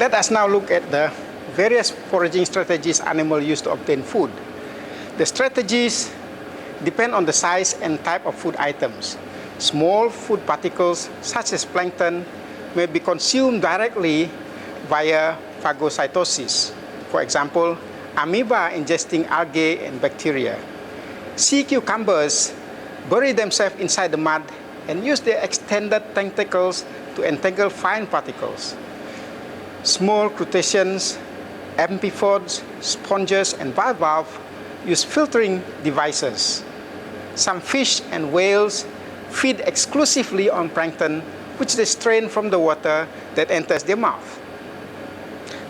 Let us now look at the various foraging strategies animals use to obtain food. The strategies depend on the size and type of food items. Small food particles, such as plankton, may be consumed directly via phagocytosis. For example, amoeba ingesting algae and bacteria. Sea cucumbers bury themselves inside the mud and use their extended tentacles to entangle fine particles. Small crustaceans, amphipods, sponges, and bivalves use filtering devices. Some fish and whales feed exclusively on plankton, which they strain from the water that enters their mouth.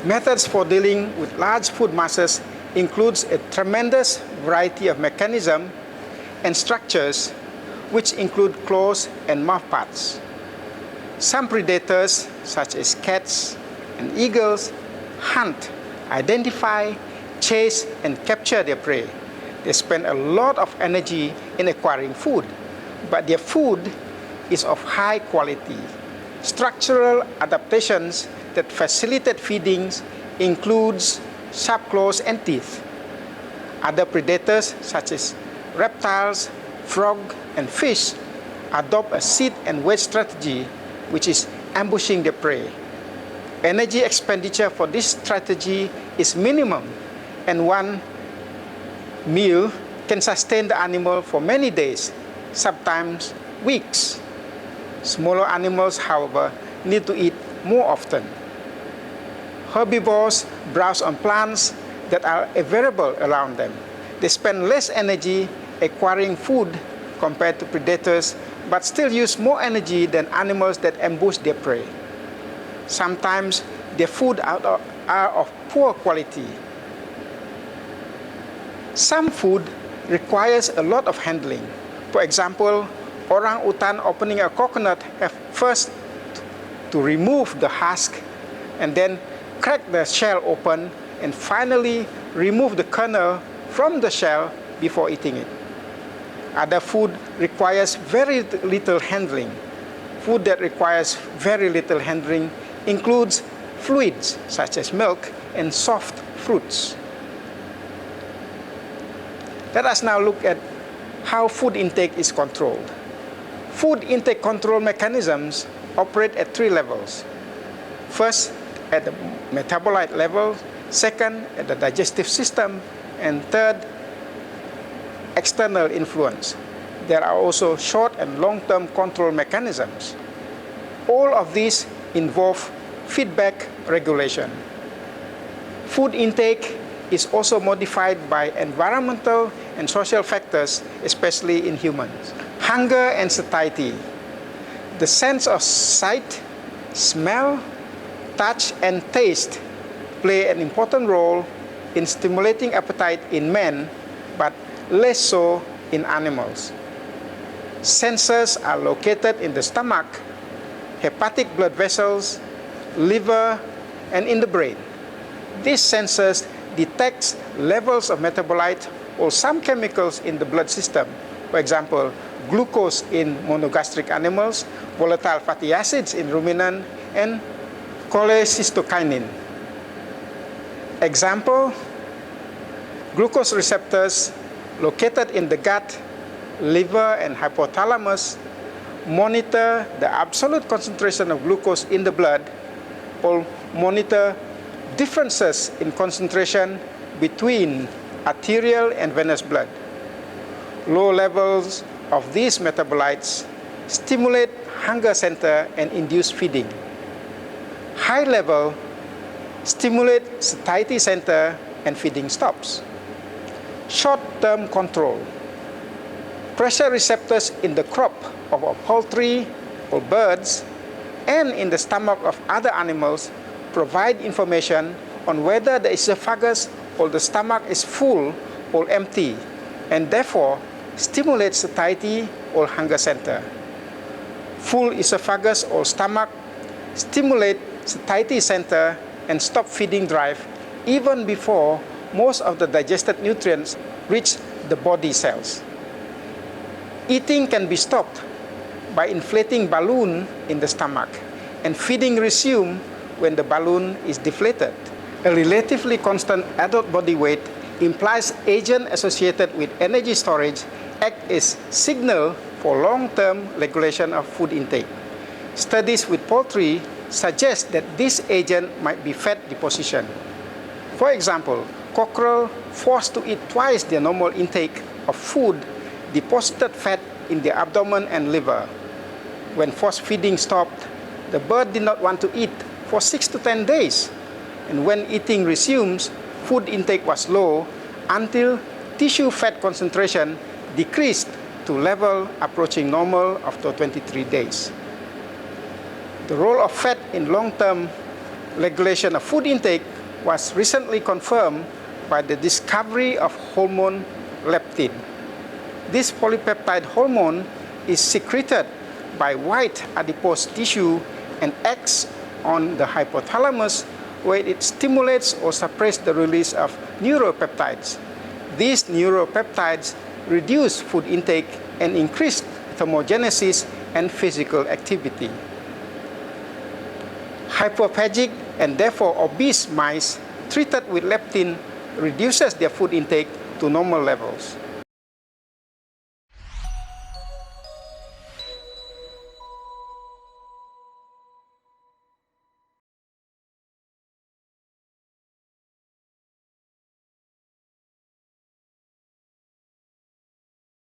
Methods for dealing with large food masses includes a tremendous variety of mechanisms and structures, which include claws and mouthparts. Some predators, such as cats and eagles, hunt, identify, chase, and capture their prey. They spend a lot of energy in acquiring food, but their food is of high quality. Structural adaptations that facilitate feedings includes sharp claws and teeth. Other predators, such as reptiles, frog, and fish, adopt a sit and wait strategy, which is ambushing their prey. Energy expenditure for this strategy is minimum, and one meal can sustain the animal for many days, sometimes weeks. Smaller animals, however, need to eat more often. Herbivores browse on plants that are available around them. They spend less energy acquiring food compared to predators, but still use more energy than animals that ambush their prey. Sometimes their food are of poor quality. Some food requires a lot of handling. For example, orang-utan opening a coconut have first to remove the husk and then crack the shell open and finally remove the kernel from the shell before eating it. Other food requires very little handling. Food that requires very little handling includes fluids such as milk and soft fruits. Let us now look at how food intake is controlled. Food intake control mechanisms operate at three levels. First, at the metabolite level, second, at the digestive system, and third, external influence. There are also short and long-term control mechanisms. All of these involve feedback regulation. Food intake is also modified by environmental and social factors, especially in humans. Hunger and satiety. The sense of sight, smell, touch, and taste play an important role in stimulating appetite in men, but less so in animals. Sensors are located in the stomach, hepatic blood vessels, liver, and in the brain. These sensors detect levels of metabolite or some chemicals in the blood system. For example, glucose in monogastric animals, volatile fatty acids in ruminant, and cholecystokinin. Example, glucose receptors located in the gut, liver, and hypothalamus monitor the absolute concentration of glucose in the blood or monitor differences in concentration between arterial and venous blood. Low levels of these metabolites stimulate hunger center and induce feeding. High level stimulate satiety center and feeding stops. Short-term control. Pressure receptors in the crop of a poultry or birds and in the stomach of other animals provide information on whether the esophagus or the stomach is full or empty, and therefore stimulate satiety or hunger center. Full esophagus or stomach stimulate satiety center and stop feeding drive even before most of the digested nutrients reach the body cells. Eating can be stopped by inflating balloon in the stomach, and feeding resume when the balloon is deflated. A relatively constant adult body weight implies agent associated with energy storage act as signal for long-term regulation of food intake. Studies with poultry suggest that this agent might be fat deposition. For example, cockerel forced to eat twice their normal intake of food deposited fat in the abdomen and liver. When force feeding stopped, the bird did not want to eat for 6 to 10 days. And when eating resumes, food intake was low until tissue fat concentration decreased to level approaching normal after 23 days. The role of fat in long-term regulation of food intake was recently confirmed by the discovery of hormone leptin. This polypeptide hormone is secreted by white adipose tissue and acts on the hypothalamus, where it stimulates or suppresses the release of neuropeptides. These neuropeptides reduce food intake and increase thermogenesis and physical activity. Hypophagic and therefore obese mice treated with leptin reduces their food intake to normal levels.